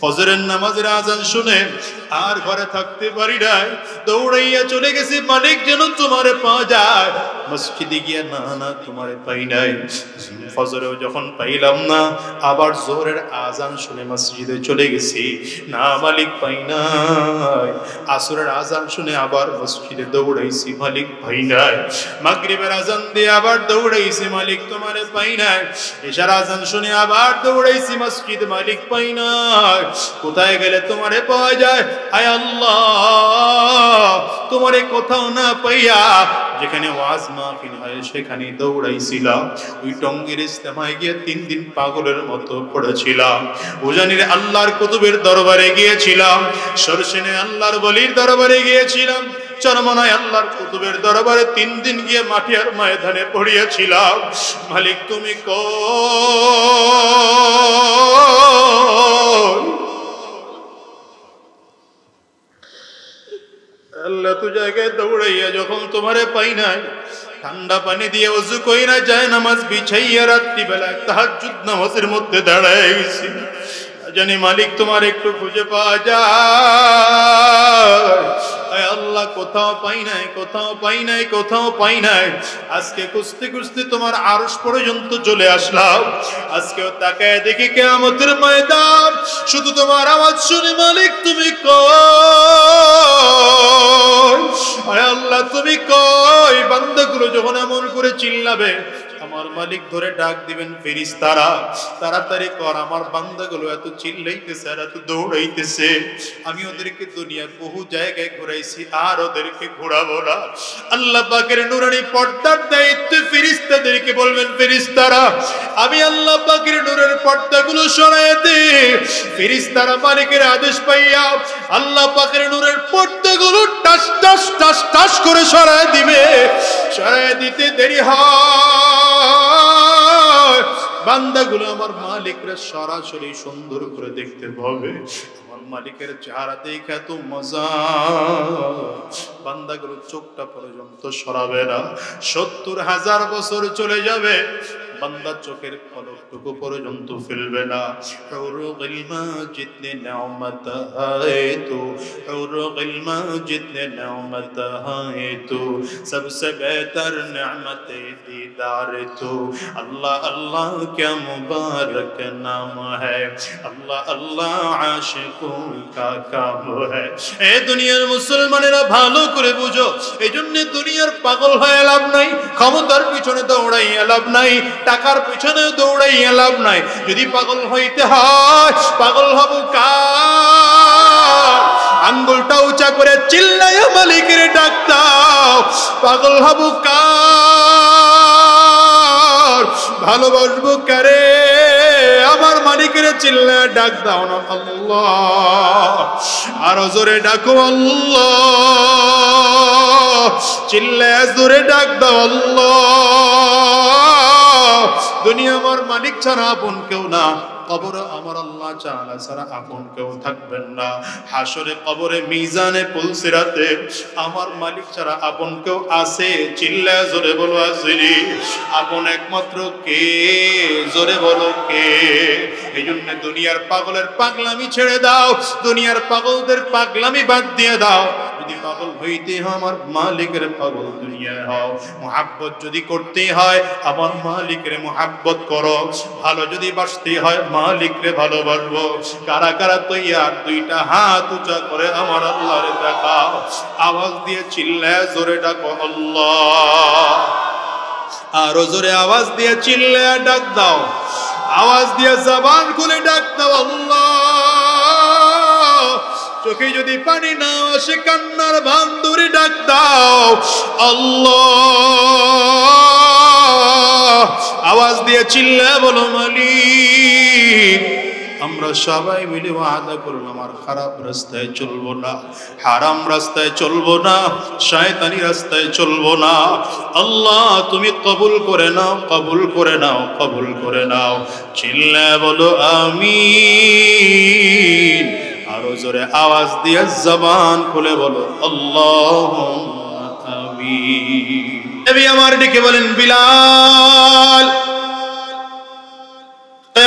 ফজরের নামাজের আজান শুনে আর ঘরে থাকতে পারি নাই, দৌড়াইয়া চলে গেছি মালিক যেন তোমারে পাওয়া যায়। মসজিদে গিয়া না তোমারে পাই নাই। ফজরেও যখন পাইলাম না, আবার জোহরের আজান শুনে মসজিদে চলে গেছি, না মালিক পাই নাই। আসরের আজান শুনে আবার মসজিদে দৌড়াইছি, মালিক পাই নাই। মাগরিবের আজান দিয়ে আবার দৌড়াইছি, মালিক তোমারে পাই নাই। এশার আজান শুনে আবার দৌড়াইছি মসজিদ, মালিক পাই নাই। কোথায় গেলে তোমারে পাওয়া যায়? আয় আল্লাহ, তোমারে কোথাও না পাইয়া যেখানে ওয়াজ মাহফিল হয় সেখানে দৌড়াইছিলাম। ওই টঙ্গীর ইজতেমায় গিয়ে 3 দিন পাগলের মতো পড়েছিলাম। উজানির আল্লাহর কুতুবের দরবারে গিয়েছিলাম, সরসিনে আল্লাহর বলির দরবারে গিয়েছিলাম, চরমনায় আল্লাহর কুতুবের দরবারে 3 দিন গিয়ে মাটিয়ার ময়দানে পড়িয়েছিলাম। মালিক তুমি আল্লাহ তো জায়গায় দৌড়াইয়া যখন তোমারে পাই নাই, ঠান্ডা পানি দিয়ে ওযু কইরা যায় নামাজ বিছাইয়া রাত্রিবেলা তাহাজ্জুদ নামাজের মধ্যে দাঁড়ায় গেছি, জানি মালিক তোমার একটু খুঁজে পাওয়া যায়। আয় আল্লাহ, কোথাও পাই নাই, কোথাও পাই নাই, কোথাও পাই নাই। আজকে খুঁজতে খুঁজতে তোমার আরশ পর্যন্ত চলে আসলাম। আজকেও তাকায় দেখি কিয়ামতের ময়দান, শুধু তোমার আওয়াজ শুনে মালিক তুমি কই? আয় আল্লাহ তুমি কই? বান্দাগুলো যখন এমন করে চিল্লাবে, আমার মালিক ধরে ডাক দিবেন, ফেরেশতারা তাড়াতাড়ি কর, আমার বান্দাগুলো এত চিল্লাইতেছে আর এত দৌড়াইতেছে, আমি ওদেরকে দুনিয়ার বহু জায়গায় ঘুরাইছি আর ওদেরকে ঘোরাবো না। আল্লাহ পাকের নূরানি পর্দার দায়িত্ব ফেরেশতাদেরকে বলবেন, ফেরেশতারা আমি আল্লাহ পাকের নূরের পর্দাগুলো সরায় দে। ফেরেশতারা মালিকের আদেশ পাইয়া আল্লাহ পাকের নূরের পর্দাগুলো টাস টাস টাস টাস করে সরায় দিবে। সরায় দিতে দেরি হয়, বান্দাগুলো আমার মালিকরা সরাসরি সুন্দর করে দেখতে পাবে। আমার মালিকের চেহারা দেখে এত মজা, বান্দাগুলো চোখটা পর্যন্ত সরাবে না। 70,000 বছর চলে যাবে, বান্দা চোখের পলকটুকু পর্যন্ত ফেলবে না। হুরুল মাজিদ নে নিয়ামত है तू, হুরুল মাজিদ নে নিয়ামত है तू, सबसे बेहतर नेमत दीदार तू। अल्लाह अल्लाह क्या मुबारक नाम है, अल्लाह अल्लाह आशिकों का काम है। ए দুনিয়ার মুসলমানেরা ভালো করে বুঝো, এইজন্য দুনিয়ার পাগল হয়ে লাভ নাই, ক্ষমতার পিছনে দৌড়াইয়া লাভ নাই, টাকার পিছনে দৌড়াইয়া লাভ নাই। যদি পাগল হইতে হয়, পাগল হব কার? আঙ্গুলটা উঁচা করে চিল্লাইয়া মালিকের ডাক দাও। পাগল হব কার? ভালোবাসবো কারে? আমার মালিকের চিল্লাইয়া ডাক দাও না আল্লাহ। আরো জোরে ডাকো আল্লাহ, চিল্লাইয়া জোরে ডাক দাও আল্লাহ। দুনিয়া আমার মালিক ছাড়া আপন কেউ না, কবরে আমার আল্লাহ তাআলা ছাড়া আপন কেউ থাকবেন না। হাসরে, কবরে, মিজানে, পুলসিরাতে আমার মালিক ছাড়া আপন কেউ আছে? চিল্লায় জোরে বলো আসিনি। আপন একমাত্র কে? জোরে বলো কে? এই জন্য দুনিয়ার পাগলের পাগলামি ছেড়ে দাও, দুনিয়ার পাগলদের পাগলামি বাদ দিয়ে দাও। যদি পাগল হইতে হয় আমার মালিকের পাগল দুনিয়ায় হও। মুহাব্বত যদি করতে হয় আমার মালিকের মুহাব্বত করো। ভালো যদি বাসতে হয় মালিকরে ভালোবাসবো। কারা কারা তৈয়ার? 2টা হাত উঁচা করে আমার আল্লাহরে দেখাও। আওয়াজ দিয়ে চিল্লায় জোরে ডাকো আল্লাহ। আরো জোরে আওয়াজ দিয়ে চিল্লায় ডাক দাও, আওয়াজ দিয়ে জবান খুলে ডাক দাও আল্লাহ। চোখে যদি পানি না আসে কান্নার ভান ধরে ডাক দাও আল্লাহ। আওয়াজ দিয়ে চিল্লায় বলো মালিক। আমরা সবাই মিলে ওয়াদা করলাম আর খারাপ রাস্তায় চলবো না, হারাম রাস্তায় চলবো না, শয়তানি রাস্তায় চলবো না। আল্লাহ তুমি কবুল করে নাও, কবুল করে নাও, কবুল করে নাও। চিল্লায় বলো আমিন। আরো জোরে আওয়াজ দিয়ে জবান খুলে বলো আল্লাহুম্মা আমিন। নবী আমার ডেকে বলেন বিলাল,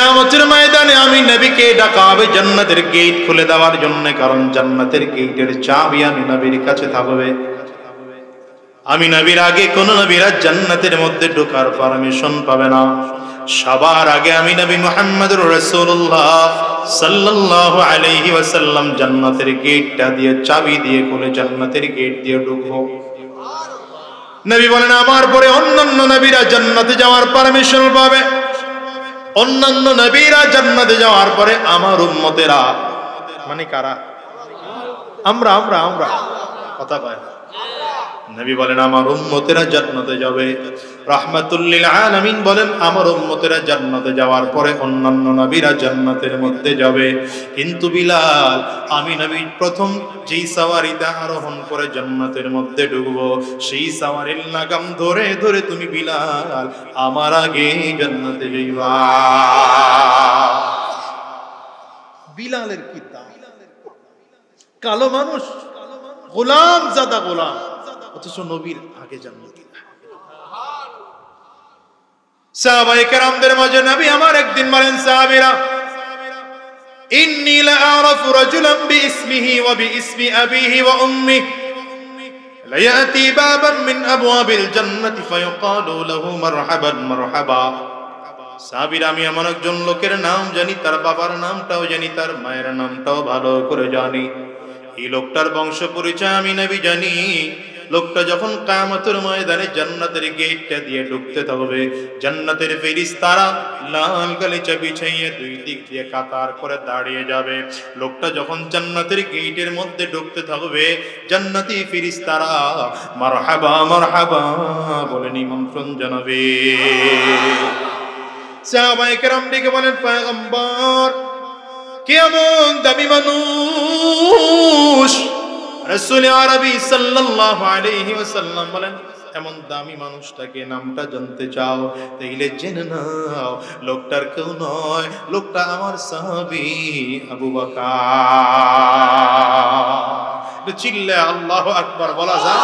কিয়ামতের ময়দানে আমি নবীকে ডাকা হবে জান্নাতের গেট খুলে দেওয়ার জন্য, কারণ জান্নাতের গেটের চাবি আমি নবীর কাছে থাকবে। আমি নবীর আগে কোন নবীরা জান্নাতের মধ্যে ঢোকার পারমিশন পাবে না। সবার আগে আমি নবী মুহাম্মদুর রাসূলুল্লাহ সাল্লাল্লাহু আলাইহি ওয়াসাল্লাম জান্নাতের গেটটা দিয়ে চাবি দিয়ে খুলে জান্নাতের গেট দিয়ে ঢুকবো। নবী বলেন আমার পরে অন্যান্য নবীরা জান্নাতে যাওয়ার পারমিশন পাবে। অন্যান্য নবীরা জান্নাতে যাওয়ার পরে আমার উম্মতেরা, মানে কারা? আমরা আমরা আমরা কথা কয়। নবী বলেন আমার উম্মতেরা জান্নাতে যাবে। রাহমাতুল লিল আলামিন বলেন আমার উম্মতেরা জান্নাতে যাওয়ার পরে অন্যান্য নবীরা জান্নাতের মধ্যে যাবে। কিন্তু বিলাল, আমি নবী প্রথম যেই সাওয়ারিতে আরোহণ করে জান্নাতের মধ্যে ঢুকবো, সেই সাওয়ারির লাগাম ধরে ধরে তুমি বিলাল আমার আগে জান্নাতে যাইবা। বিলালের কি দাম! কালো মানুষ, গোলাম জাদা গোলাম, অথচ নবীর আগে জান্নাতে। সাহাবায়ে কেরামদের মাঝে নবী আমার একদিন বলেন, সাহাবীরা, ইন্নী লা আরাফু রাজুলান বিইসমিহি ওয়া বিইসমি আবিহি ওয়া উম্মিহি লা ইয়াতি বাবান মিন আবওয়াবিল জান্নাতি ফায়ুকালু লাহু মারহাবান মারহাবা। সাহাবীরা, আমি এমন একজন লোকের নাম জানি, তার বাবার নামটাও জানি, তার মায়ের নামটাও ভালো করে জানি। এই লোকটার বংশ পরিচয় আমি নবী জানি। লোকটা যখন কিয়ামতের ময়দানে জান্নাতের গেটটা দিয়ে ঢুকতে থাকবে, জান্নাতের ফেরেশতারা লাল গালিচা বিছাইয়ে দুই দিক দিয়ে কাতার করে দাঁড়িয়ে যাবে। লোকটা যখন জান্নাতের গেটের মধ্যে ঢুকতে থাকবে, জান্নাতি ফেরেশতারা মারহাবা মারহাবা বলে নিমন্ত্রণ জানাবে। সাহাবায়ে কেরাম ডেকে বলেন, পয়গম্বর, কেমন দামি মানুষ! রাসূল আরবি সাল্লাল্লাহু আলাইহি ওয়াসাল্লাম বলেন, এমন দামি মানুষটাকে নামটা জানতে চাও? তাইলে জেনে নাও, লোকটার কেউ নয়, লোকটা আমার সাহাবী আবু বকর। চিল্লা আল্লাহু আকবার বলা যায়?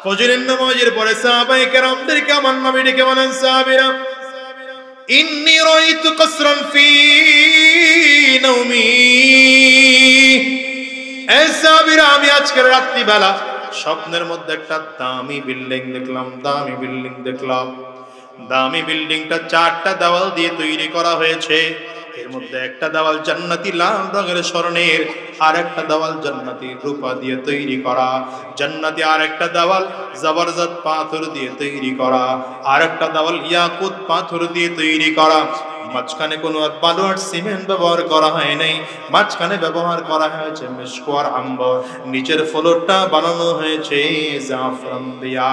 ফজরের নামাজের পরে সাহাবায়ে কেরামদেরকে আমার নবী ডেকে বলেন, সাহাবীরা, ইন্নী রাইতু কসরান ফি নাওমি। এই সাহাবীরা, আমি আজকের রাত্রিবেলা স্বপ্নের মধ্যে একটা দামি বিল্ডিং দেখলাম। দামি বিল্ডিং দেখলাম। দামি বিল্ডিংটা 4টা দেওয়াল দিয়ে তৈরি করা হয়েছে। এর মধ্যে একটা দেওয়াল জান্নাতি লাল রঙের স্বর্ণের, আর একটা দেওয়াল জান্নাতি রূপা দিয়ে তৈরি করা। জান্নাতি আর একটা দেওয়াল জবরদস্ত পাথর দিয়ে তৈরি করা, আর একটা দেওয়াল ইয়াকুত পাথর দিয়ে তৈরি করা। মাঝখানে কোনো বালু আর সিমেন্ট ব্যবহার করা হয় নাই, মাঝখানে ব্যবহার করা হয়েছে মিশক আর আম্বর। নিচের ফ্লোরটা বানানো হয়েছে জাফরান দিয়া।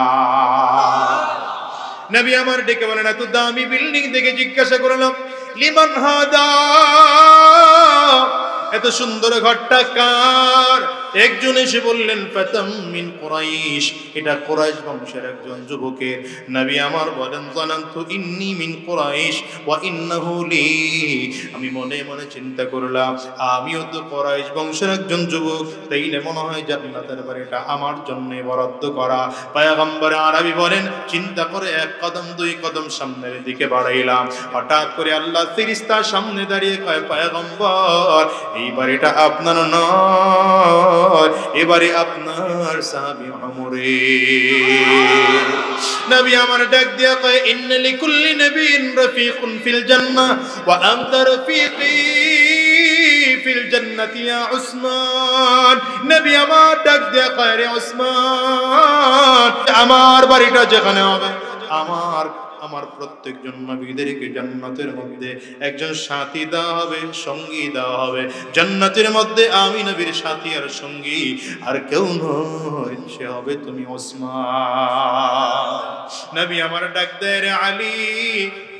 নবী আমার ডেকে বলেন, এত দামি বিল্ডিং দেখে জিজ্ঞাসা করলাম, লিমান হাদা? এত সুন্দর ঘরটা কার? একজন এসে বললেন, ফাতাম মিন কুরাইশ, এটা কুরাইশ বংশের একজন যুবকের। নবী আমার বলেন, জানান্তু ইন্নী মিন কুরাইশ ওয়া ইন্নাহু লি। আমি মনে মনে চিন্তা করলাম, আমিও তো কুরাইশ বংশের একজন যুবক, তাইলে মনে হয় জান্নাতের বাড়িটা আমার জন্য বরাদ্দ করা। পয়গম্বর আরবি বলেন, চিন্তা করে 1 কদম 2 কদম সামনের দিকে বাড়াইলাম। হঠাৎ করে আল্লাহ ফেরেশতা সামনে দাঁড়িয়ে কয়, পয়গম্বর, এই বাড়িটা আপনার নয়, এবারে আপনার সাহাবী ওমরের। নবী আমার ডাক দিয়া কয়, ইন্না লিকুল্লি নাবিয়্যিন রাফিকুন ফিল জান্নাহ ওয়া আনতা রাফিকি ফিল জান্নাতি ইয়া উসমান। নবী আমার ডাক দিয়া কয়, রে উসমান, আমার বাড়িটা যেখানে হবে, আমার প্রত্যেকজন নবীদেরকে জান্নাতের মধ্যে একজন সাথী দেওয়া হবে, সঙ্গী দেওয়া হবে। জান্নাতের মধ্যে আমি নবীর সাথী আর সঙ্গী আর কেউ নয়, সে হবে তুমি ওসমান। নবী আমার ডাক দেয়, রে আলী,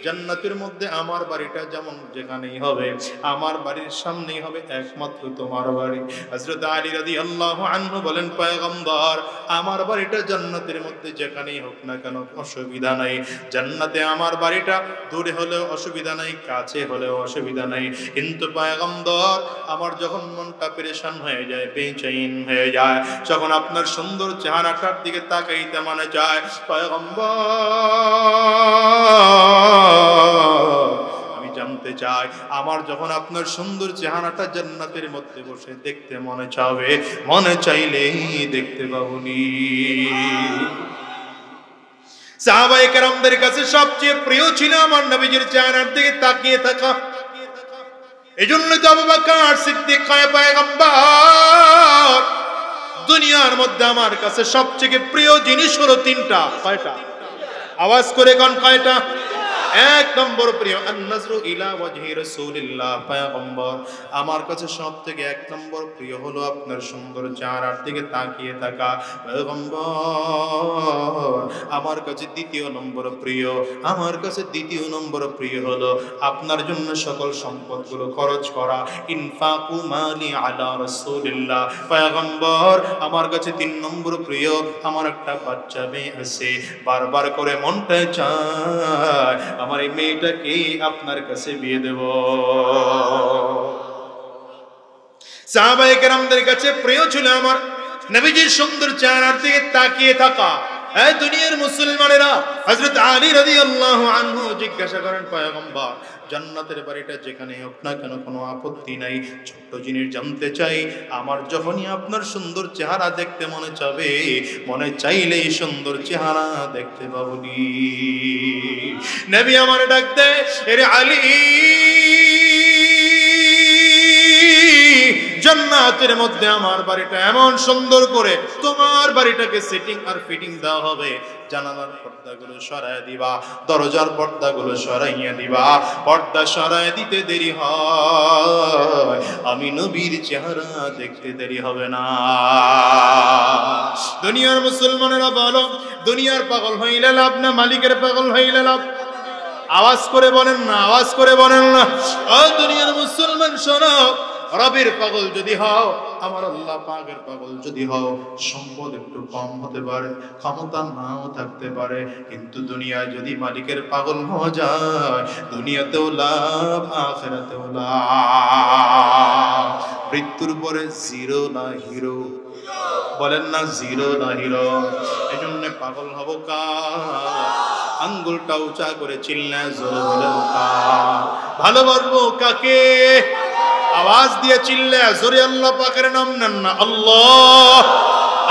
জান্নাতের মধ্যে আমার বাড়িটা যেমন যেখানেই হবে, আমার বাড়ির সামনেই হবে একমাত্র তোমার বাড়ি। হযরত আলী রাদিয়াল্লাহু আনহু বলেন, পয়গম্বর, আমার বাড়িটা জান্নাতের মধ্যে যেখানেই হোক না কেন অসুবিধা নাই। জান্নাতে আমার বাড়িটা দূরে হলেও অসুবিধা নাই, কাছে হলেও অসুবিধা নাই। কিন্তু পয়গম্বর, আমার যখন মনটা পেরেশান হয়ে যায়, বেচैन হয়ে যায়, যখন আপনার সুন্দর চেহারাটার দিকে তাকাইতে মনে চায়, পয়গম্বর, আমি জানতে চায়, আমার যখন আপনার সুন্দর চেহারাটা জান্নাতের মধ্যে বসে দেখতে মনে চাবে, মনে চাইলেই দেখতে পাবনি। সাহাবায়ে কেরামদের কাছে সবচেয়ে প্রিয় ছিল আমার নবীজির চেহারার দিকে তাকিয়ে থাকা। এজন্য তো আবু বকর সিদ্দিক পয়গম্বর, দুনিয়ার মধ্যে আমার কাছে সবচেয়ে প্রিয় জিনিস হলো তিনটা। কয়টা? আওয়াজ করে কোন কয়টা? এক নম্বর প্রিয় আন-নাজরু ইলা ওয়াজহি রাসূলিল্লাহ, পয়গম্বর আমার কাছে সবথেকে এক নম্বর প্রিয় হলো আপনার সুন্দর চেহারার দিকে তাকিয়ে থাকা। পয়গম্বর আমার কাছে দ্বিতীয় নম্বর প্রিয়, আমার কাছে দ্বিতীয় নম্বর প্রিয় হলো আপনার জন্য সকল সম্পদগুলো খরচ করা। ইনফাকু মালি আলা রাসূলিল্লাহ, পয়গম্বর আমার কাছে তিন নম্বর প্রিয়, আমার একটা বাচ্চা মেয়ে আছে, বারবার করে মনটা চায় আমার এই মেয়েটাকে আপনার কাছে বিয়ে দেব। সাহাবায়ে কেরামদের কাছে প্রিয় ছিল আমার নবীজির সুন্দর চেহারার দিকে তাকিয়ে থাকা। এই দুনিয়ার মুসলমানেরা, হযরত আলী রাদিয়াল্লাহু আনহু জিজ্ঞাসা করেন, পয়গম্বর জান্নাতের বাড়িটা যেখানে হোক না কেন কোনো আপত্তি নাই, ছোট্ট জিনিস জানতে চাই, আমার যখনই আপনার সুন্দর চেহারা দেখতে মনে চাবে, মনে চাইলেই সুন্দর চেহারা দেখতে পাবনি। নবী আমার ডাক দেয়, এরে আলী, জান্নাতের মধ্যে আমার বাড়িটা এমন সুন্দর করে তোমার বাড়িটাকে সেটিং আর ফিটিং দেওয়া হবে, জানালার পর্দাগুলো সরায় দিবা, দরজার পর্দাগুলো সরাইয়া দিবা। পর্দা সরায় দিতে দেরি হয়, আমি নবীর চেহারা দেখতে দেরি হবে না। দুনিয়ার মুসলমানেরা বলো, দুনিয়ার পাগল হইলে লাভ না মালিকের পাগল হইলে লাভ? আওয়াজ করে বলেন না, আওয়াজ করে বলেন না। ও দুনিয়ার মুসলমান শোনো, রবের পাগল যদি হও, আমার আল্লাহ পাকের পাগল যদি হও, সম্পদ একটু কম হতে পারে, ক্ষমতা নাও থাকতে পারে, কিন্তু দুনিয়ায় যদি মালিকের পাগল হওয়া যায়, দুনিয়াতেও লাভ, আখিরাতেও লাভ। মৃত্যুর পরে জিরো না হিরো? বলেন না জিরো না হিরো? এজন্য পাগল হব কার? আঙ্গুলটা উঁচা করে চিল্লা জোরে বলেন কার? ভালোবাসবো কাকে? আওয়াজ দিয়ে চিল্লা জোরে আল্লাহ পাকের নাম নেন না, আল্লাহ।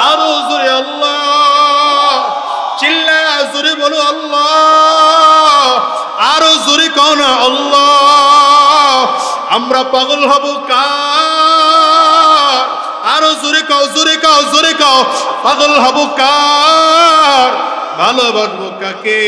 আরো জোরে আল্লাহ, চিল্লা জোরে বলো আল্লাহ। আরো জোরে কও না আল্লাহ। আমরা পাগল হব কার? আরো জোরে কও, জোরে কও, জোরে কও। পাগল হব কার? ভালোবাসবো কাকে?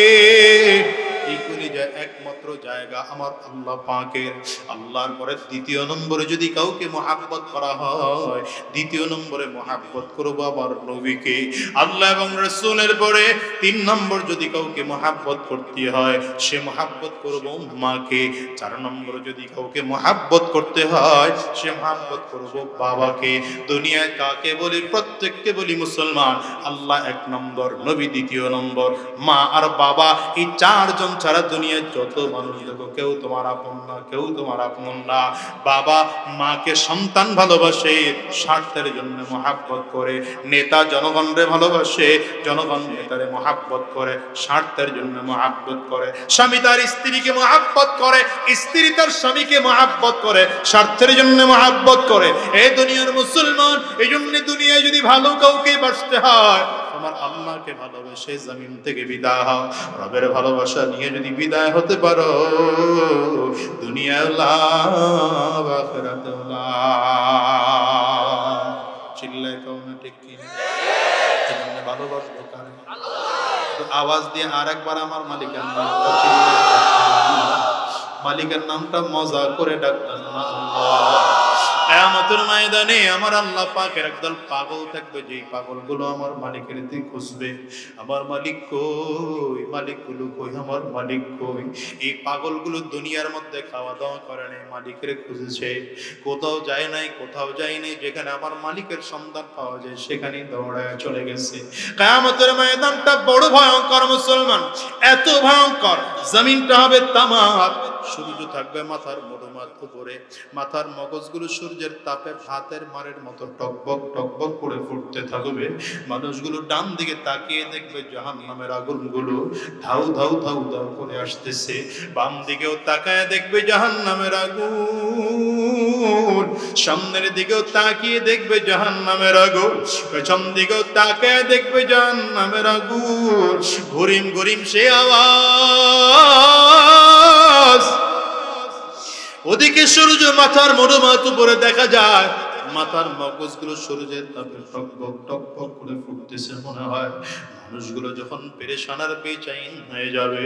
এইগুলি যে একমাত্র জায়গা আমার আল্লাহ পাকের। আল্লাহর পরে দ্বিতীয় নম্বরে যদি কাউকে মহাব্বত করা হয়, দ্বিতীয় নম্বরে মহাব্বত করবো আমার নবীকে। আল্লাহ এবং রাসূলের পরে তিন নম্বর যদি কাউকে মহাব্বত করতে হয়, সে মহাব্বত করবো মাকে। চার নম্বর যদি কাউকে মহাব্বত করতে হয়, সে মহাব্বত করবো বাবাকে। দুনিয়ায় কাকে বলি? প্রত্যেককে বলি মুসলমান। আল্লাহ এক নম্বর, নবী দ্বিতীয় নম্বর, মা আর বাবা, এই চারজন ছাড়া দুনিয়ায় যত মানুষ দেখো, কেউ তোমার আপন না, কেউ তোমার আপন না। বাবা মাকে সন্তান ভালোবাসে, স্বার্থের জন্য মহাব্বত করে। নেতা জনগণরে ভালোবাসে, জনগণ নেতারে মহাব্বত করে, স্বার্থের জন্য মহাব্বত করে। স্বামী তার স্ত্রীকে মহাব্বত করে, স্ত্রী তার স্বামীকে মহাব্বত করে, স্বার্থের জন্য মহাব্বত করে। এই দুনিয়ার মুসলমান, এই জন্য দুনিয়ায় যদি ভালো কাউকে বাসতে হয়, তোমার আল্লাহকে ভালোবেসে জমিন থেকে বিদায় হও। রবের ভালোবাসা নিয়ে যদি বিদায় হতে পারো, দুনিয়ায় লাভ, আখিরাতেও লাভ। চিল্লায় কও না ঠিক কি? এজন্য ভালোবাসবো কারে? আওয়াজ দিয়ে আরেকবার আমার মালিকের নামটা চিল্লায়, মালিকের নামটা মজা করে ডাকতেন না আল্লাহ। কিয়ামতের ময়দানে আমার আল্লাহ পাকের একদল পাগল থাকবে, যেই পাগলগুলো আমার মালিকের দিকে খুঁজবে, আমার মালিক কই, মালিকগুলো কই, আমার মালিক কই। এই পাগলগুলো দুনিয়ার মধ্যে খাওয়া দাওয়া করে নাই, মালিকের খুঁজেছে, কোথাও যায় নাই, কোথাও যায় নাই। যেখানে আমার মালিকের সন্ধান পাওয়া যায়, সেখানেই দৌড়ায় চলে গেছে। কিয়ামতের ময়দানটা বড় ভয়ঙ্কর মুসলমান, এত ভয়ঙ্কর, জমিনটা হবে তামার, সূর্য থাকবে মাথার মধুমাত উপরে, মাথার মগজগুলো সূর্যের তাপে ভাতের মারের মতো টকবক টকবক করে ফুটতে থাকবে। মানুষগুলো ডান দিকে তাকিয়ে দেখবে জাহান্নামের আগুনগুলো ধাউ ধাউ ধাউ ধাউ করে আসতেছে, বাম দিকেও তাকায় দেখবে জাহান্নামের আগুন, সামনের দিকেও তাকিয়ে দেখবে জাহান্নামের আগুন, পেছন দিকেও তাকায় দেখবে জাহান্নামের আগুন। ঘুরিম ঘুরিম সে আওয়াজ, ওদিকে সূর্য মাথার মধুমাত উপরে দেখা যায়, মাথার মগজগুলো সূর্যের তাপে টকবক টকবক করে ফুটতেছে। মনে হয় মানুষগুলো যখন পেরেশানার বেচাইন হয়ে যাবে,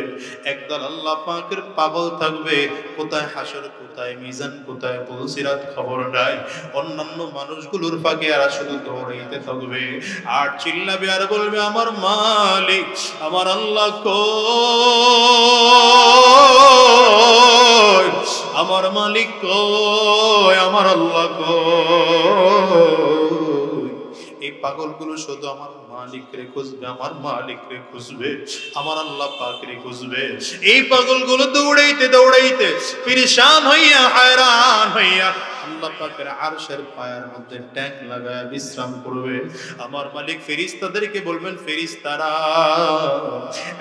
একদল আল্লাহ পাকের পাগল থাকবে, কোথায় হাসর, কোথায় মিজান, কোথায় পুলসিরাত খবর নাই। অন্যান্য মানুষগুলোর ফাঁকে আর শুধু দৌড়াইতে থাকবে আর চিল্লাবে আর বলবে আমার মালিক, আমার আল্লাহ কই, আমার মালিক কই, আমার আল্লাহ কই। এই পাগলগুলো শুধু আমার মালিক রে খুঁজবে, আমার মালিক রে খুঁজবে, আমার আল্লাহ পাক রে খুঁজবে। এই পাগলগুলো দৌড়াইতে দৌড়াইতে পেরেশান হইয়া হায়রান হইয়া আল্লাহ পাকের আরশের পায়ের মধ্যে ট্যাঙ্ক লাগায় বিশ্রাম করবে। আমার মালিক ফেরেশতাদেরকে বলবেন, ফেরেশতারা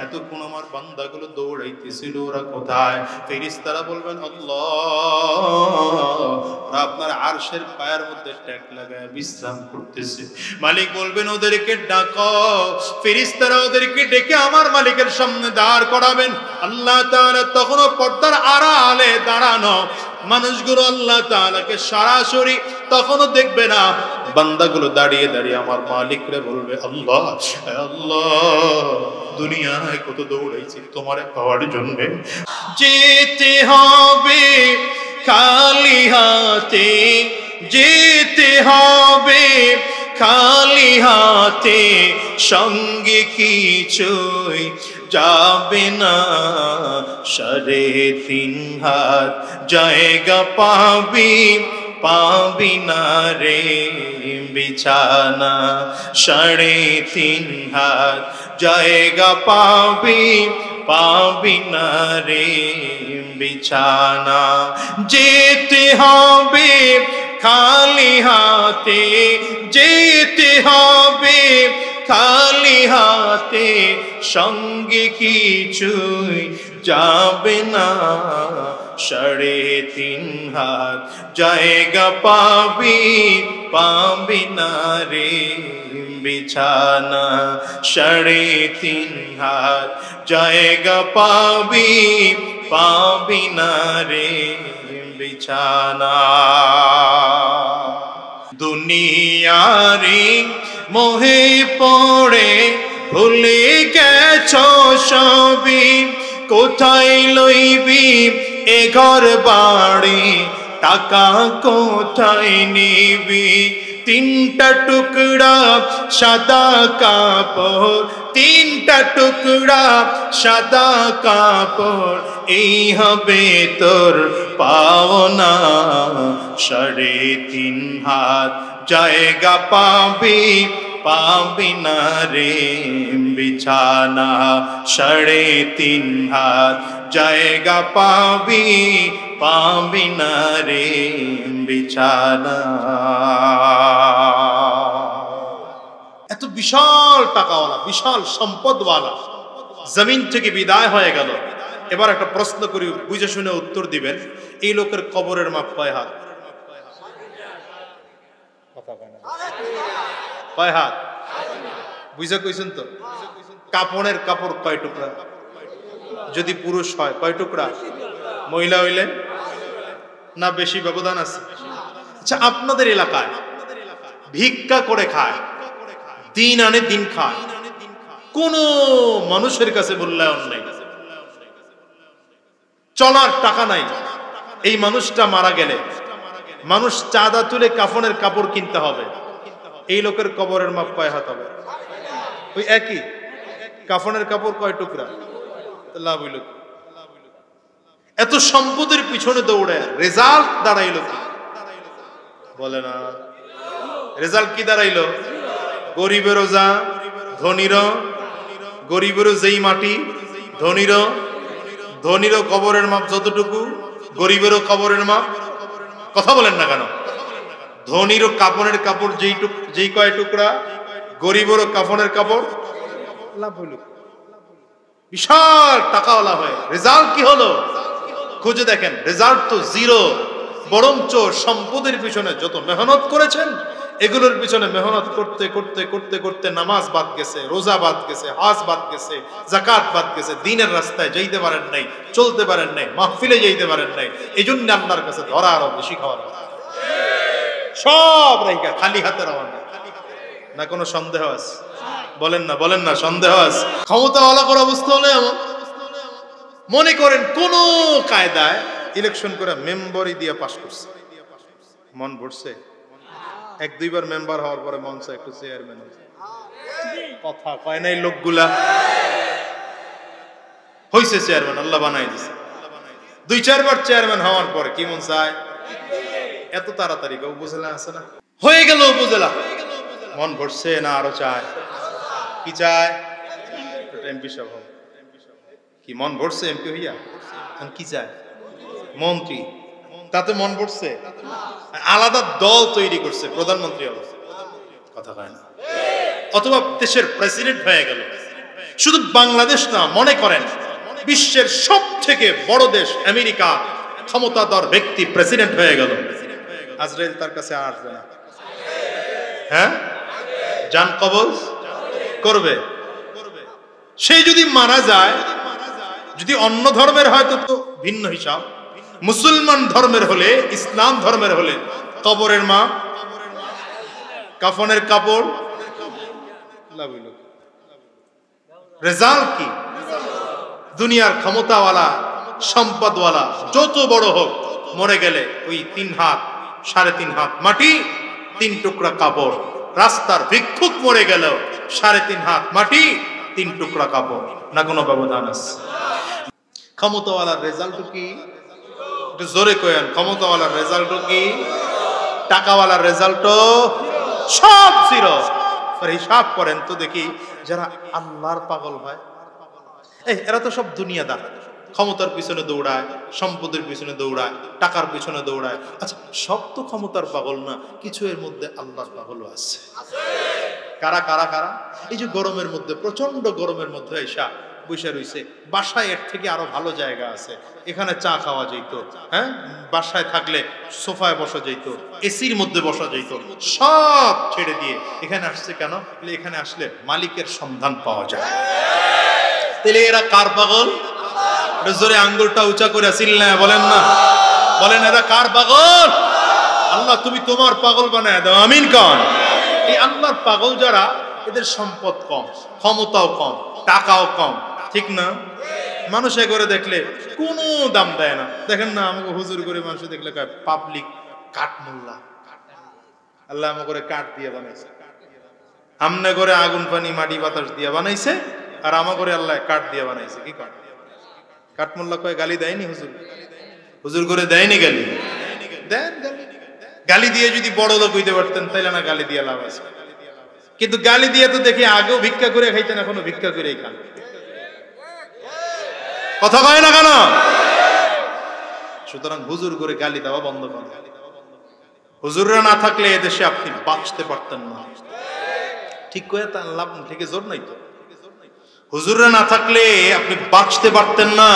এতক্ষণ আমার বান্দাগুলো দৌড়াইতেছিল, ওরা কোথায়? ফেরেশতারা বলবেন আল্লাহ, আপনার আরশের পায়ের মধ্যে ট্যাঙ্ক লাগায় বিশ্রাম করতেছে। মালিক বলবেন ওদেরকে ডাকো। ফেরেশতারা ওদেরকে ডেকে আমার মালিকের সামনে দাঁড় করাবেন। আল্লাহ তাআলা তখনও পর্দার আড়ালে দাঁড়ানো, মানুষগুলো আল্লাহ তাআলাকে সরাসরি তখনও দেখবে না। বান্দাগুলো দাঁড়িয়ে দাঁড়িয়ে আমার মালিকরে বলবে আল্লাহ, আল্লাহ দুনিয়ায় কত দৌড়াইছি তোমারে পাওয়ার জন্য, যেতে হবে খালি হাতে, যেতে হবে খালি হাতে, সঙ্গে কিছুই যাবে না। 3.5 হাত জায়গা পাবি, পাবি না রে বিছানা। 3.5 হাত জায়গা পাবি, পাবি না রে বিছানা। যেতে হবে খালি হাতে, যেতে হবে খালি হাতে, সঙ্গে কিছুই যাবে না। 3.5 হাত জায়গা পাবি, পাবি না রে বিছানা। 3.5 হাত জায়গা পাবি, পাবি না রে বিছানা। দুনিয়ারি মোহে পড়ে ভুলে গেছো সবই, কোথায় লইবি এ ঘর বাড়ি, টাকা কোথায় নিবি? 3টা টুকরা সাদা কাপড়, 3টা টুকরা সাদা কাপড়, এই হবে তোর পাওনা। 3.5 হাত জায়গা পাবি, পাবি না রে বিছানা। 3.5 হাত জায়গা পাবি, পাবি না রে বিছানা। এত বিশাল টাকাওয়ালা, বিশাল সম্পদওয়ালা জমিন থেকে বিদায় হয়ে গেল। এবার একটা প্রশ্ন করি, বুঝে শুনে উত্তর দিবেন। এই লোকের কবরের মাপ কয় হাত? কয় হাত? বুঝে কইছেন তো? কাপড়ের কাপড় কয় টুকরা? যদি পুরুষ হয় কয় টুকরা? মহিলা হইলে না বেশি ব্যবধান আছে? আচ্ছা, আপনাদের এলাকায় ভিক্ষা করে খায়, দিন আনে দিন খায়, কোন মানুষের কাছে মূল্যায়ন নেই, চলার টাকা নাই। এই মানুষটা মারা গেলে মানুষ চাঁদা তুলে কাফনের কাপড় কিনতে হবে। এই লোকের কবরের মাপ কয় হাত হবে? ওই একই। কাফনের কাপড় কয় টুকরা? লাভ হইল। এত সম্পদের পিছনে দৌড়ে রেজাল্ট দাঁড়াইল কি? বলে না, রেজাল্ট কি দাঁড়াইলো? গরিবেরও যা, ধনীরও, গরিবেরও যেই মাটি, ধনীরও ধনীরও কবরের মাপ যতটুকু, গরিবেরও কবরের মাপ। কথা বলেন না কেন? ধনীরও কাফনের কাপড় যেই কয় টুকরা, গরিবেরও কাফনের কাপড়। লাভ হইল, বিশাল টাকাওয়ালা হয়ে রেজাল্ট কি হলো? খুঁজে দেখেন, রেজাল্ট তো জিরো। বরঞ্চ সম্পদের পিছনে যত মেহনত করেছেন, এগুলোর পিছনে মেহনত করতে করতে করতে করতে নামাজ বাদ গেছে, রোজা বাদ গেছে, হজ বাদ গেছে, যাকাত বাদ গেছে, দ্বীনের রাস্তায় যাইতে পারেন নাই, চলতে পারেন নাই, মাহফিলে যাইতে পারেন নাই। এই জন্য আল্লাহর কাছে ধরা আরো বেশি খাওয়ার সব রাইখা খালি হাতে রওনা। না কোনো সন্দেহ আছে? বলেন না, বলেন না, সন্দেহ আছে? ক্ষমতাওয়ালা করার অবস্থা হলে এমন। মনে করেন কোন কায়দায় ইলেকশন করে মেম্বারই দিয়ে পাস করছে, মন ভরছে। এক দুইবার মেম্বার হওয়ার পরে মন চায় একটু চেয়ারম্যান। কথা কয় নাই লোকগুলা? হইছে চেয়ারম্যান, আল্লাহ বানাই দিছে। দুই চারবার চেয়ারম্যান হওয়ার পরে কি মন চায়? এত তাড়াতাড়ি উপজেলা আছে না, হয়ে গেল উপজেলা, মন ভরছে না আরো চায়? কি চায়? এমপি সাহেব কি মন ভরছে? এমপি হইয়া কি চায়? মন্ত্রী। তাতে মন ভরছে? আলাদা দল তৈরি করছে, প্রধানমন্ত্রী হবে। কথা কয় না? অথবা দেশের প্রেসিডেন্ট হয়ে গেল। শুধু বাংলাদেশ না, মনে করেন বিশ্বের সব থেকে বড় দেশ আমেরিকা, ক্ষমতাধর ব্যক্তি প্রেসিডেন্ট হয়ে গেল। আজরাইল তার কাছে আসবে না? হ্যাঁ, জান কবজ করবে। সে যদি মারা যায়, যদি অন্য ধর্মের হয় তো ভিন্ন হিসাব। মুসলমান ধর্মের হলে, ইসলাম ধর্মের হলে কবরের মা, কাফনের কাপড়। রেজাল্ট কি? দুনিয়ার ক্ষমতাওয়ালা, সম্পদওয়ালা যত বড় হোক, মরে গেলে ওই 3 হাত 3.5 হাত মাটি, 3 টুকরা কাপড়। রাস্তার ভিক্ষুক মরে গেল, 3.5 হাত মাটি, 3 টুকরা কাপড়। না কোনো ব্যবধান আছে? ক্ষমতাওয়ালার রেজাল্ট কি? একটু জোরে কয়েন, ক্ষমতাওয়ালার রেজাল্ট কি? টাকাওয়ালার রেজাল্ট সব জিরো। হিসাব করেন তো দেখি, যারা আল্লাহর পাগল হয়, এরা তো সব দুনিয়াদার। ক্ষমতার পিছনে দৌড়ায়, সম্পদের পিছনে দৌড়ায়, টাকার পিছনে দৌড়ায়। আচ্ছা, সব তো ক্ষমতার পাগল না, কিছু এর মধ্যে আল্লাহর পাগলও আছে। কারা কারা কারা? এই যে গরমের মধ্যে, প্রচন্ড গরমের মধ্যে এসা বসে রইছে। বাসায় এর থেকে আরো ভালো জায়গা আছে, এখানে চা খাওয়া যেত। হ্যাঁ, বাসায় থাকলে সোফায় বসা যেত, এসির মধ্যে বসা যেত। সব ছেড়ে দিয়ে এখানে আসছে কেন? এখানে আসলে মালিকের সন্ধান পাওয়া যায়। তাহলে এরা কার পাগল? জোরে আঙ্গুলটা উঁচা করে চিল্লায় বলেন না, বলেন এরা কার পাগল? আল্লাহ তুমি তোমার পাগল বানায় দাও, আমিন কন। এই আল্লাহর পাগল যারা, এদের সম্পদ কম, ক্ষমতাও কম, টাকাও কম, ঠিক না? মানুষে করে দেখলে কোনো দাম দেয় না। দেখেন না, আমাকে হুজুর করে মানুষ দেখলে কয় পাবলিক কাঠ মোল্লা। আল্লাহ আমাকে করে কাঠ দিয়ে বানাইছে, আমনে করে আগুন পানি মাটি বাতাস দিয়ে বানাইছে, আর আমা করে আল্লাহ কাঠ দিয়ে বানাইছে। কি কাঠ? কাঠ মোল্লা কয় গালি দেয়নি হুজুর? হুজুর করে দেয়নি গালি? দেন গালি। গালি দিয়ে যদি বড় লোক হইতে পারতেন তাইলে না গালি দিয়ে লাভ আছে। কিন্তু গালি দিয়ে তো দেখি আগেও ভিক্ষা করে খাইতেন, এখনো ভিক্ষা করেই খান। কথা কয় না কেন? সুতরাং হুজুর করে গালি দেওয়া বন্ধ করেন। হুজুররা না থাকলে এদেশে আপনি বাঁচতে পারতেন না। ঠিক কয়ে তার লাভ থেকে জোর নাই তো। হুজুররা না থাকলে আপনি বাঁচতে পারতেন না।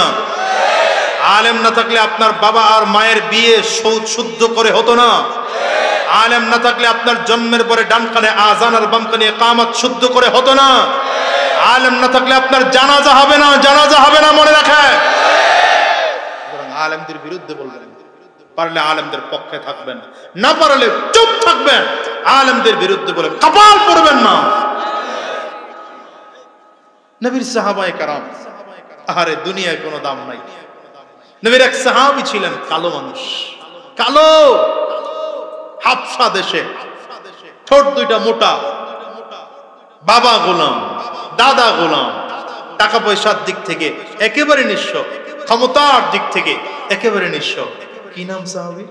আলেম না থাকলে আপনার বাবা আর মায়ের বিয়ে শুদ্ধ করে হতো না। আলেম না থাকলে আপনার জন্মের পরে ডান কানে আযান আর বাম কানে ইকামত শুদ্ধ করে হতো না। আলেম না থাকলে আপনার জানাজা হবে না, জানাজা হবে না, মনে রাখেন। আলেমদের বিরুদ্ধে বলবেন, পারলে আলেমদের পক্ষে থাকবেন, না পারলে চুপ থাকবেন। আলেমদের বিরুদ্ধে বলে কপাল পড়বেন না। নবীর সাহাবায়ে কেরাম, আরে দুনিয়ায় কোনো দাম নাই। নবীর এক সাহাবী ছিলেন কালো মানুষ, কালো, হাবশা দেশে, ঠোঁট দুইটা মোটা, বাবা গোলাম, দাদা গোলাম, টাকা পয়সার দিক থেকে একেবারে নিঃস্ব, ক্ষমতার দিক থেকে একেবারে নিঃস্ব। কি নাম সাহাবী?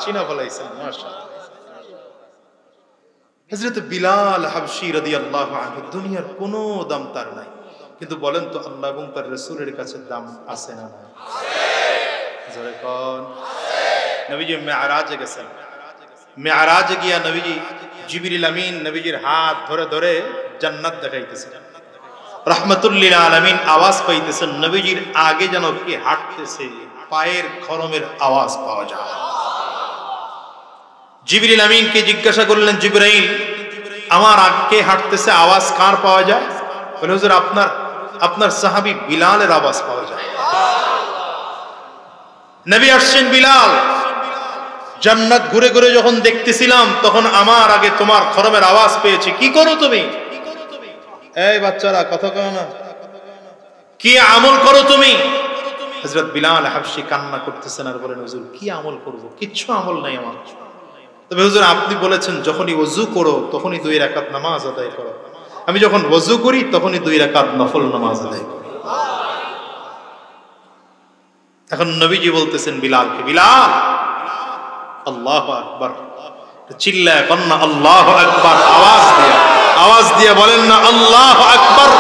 চিনা ফলাইছেন, মাশাআল্লাহ। হযরত বিলাল হাবশী রাদিয়াল্লাহু আনহু। দুনিয়ার কোনো দাম তার নাই। কিন্তু বলেন তো আল্লাহ এবং তার রাসূলের কাছে দাম আছে না নাই? জোরে কোন। নবীজি মেরাজে গেছেন, মেরাজে গিয়া নবীজি জিবরিল আমিন নবীজির হাত ধরে ধরে জান্নাত দেখাইতেছেন। রাহমাতুল লিল আলামিন আওয়াজ পাইতেছেন, নবীজির আগে যেন কে হাঁটতেছে, পায়ের খরমের আওয়াজ পাওয়া যায়। জিবরিল আমিনকে জিজ্ঞাসা করলেন, জিবরাইল আমার আগে হাঁটতেছে, আওয়াজ কার পাওয়া যায়? বলে হুজুর আপনার সাহাবী বিলালের আওয়াজ পাওয়া যায়। নবী আসছেন, বিলাল জান্নাত ঘুরে ঘুরে যখন দেখতেছিলাম তখন আমার আগে তোমার খরমের আওয়াজ পেয়েছি, কি করো তুমি? এই বাচ্চারা কথা কও না, কি আমল করো তুমি? হযরত বিলাল হাবশী কান্না করতেছেন আর বলেন, হুজুর কি আমল করব, কিচ্ছু আমল নাই আমার। তবে হুজুর আপনি বলেছেন যখনই ওযু করো তখনই 2 রাকাত নামাজ আদায় করো। আমি যখন ওযু করি তখনই 2 রাকাত নফল নামাজ আদায় করি। এখন নবীজি বলতেছেন বিলালকে, বিলাল আল্লাহু আকবার, চিল্লায় বলেন না আল্লাহু আকবার, আওয়াজ দিয়ে বলেন না আল্লাহু আকবার।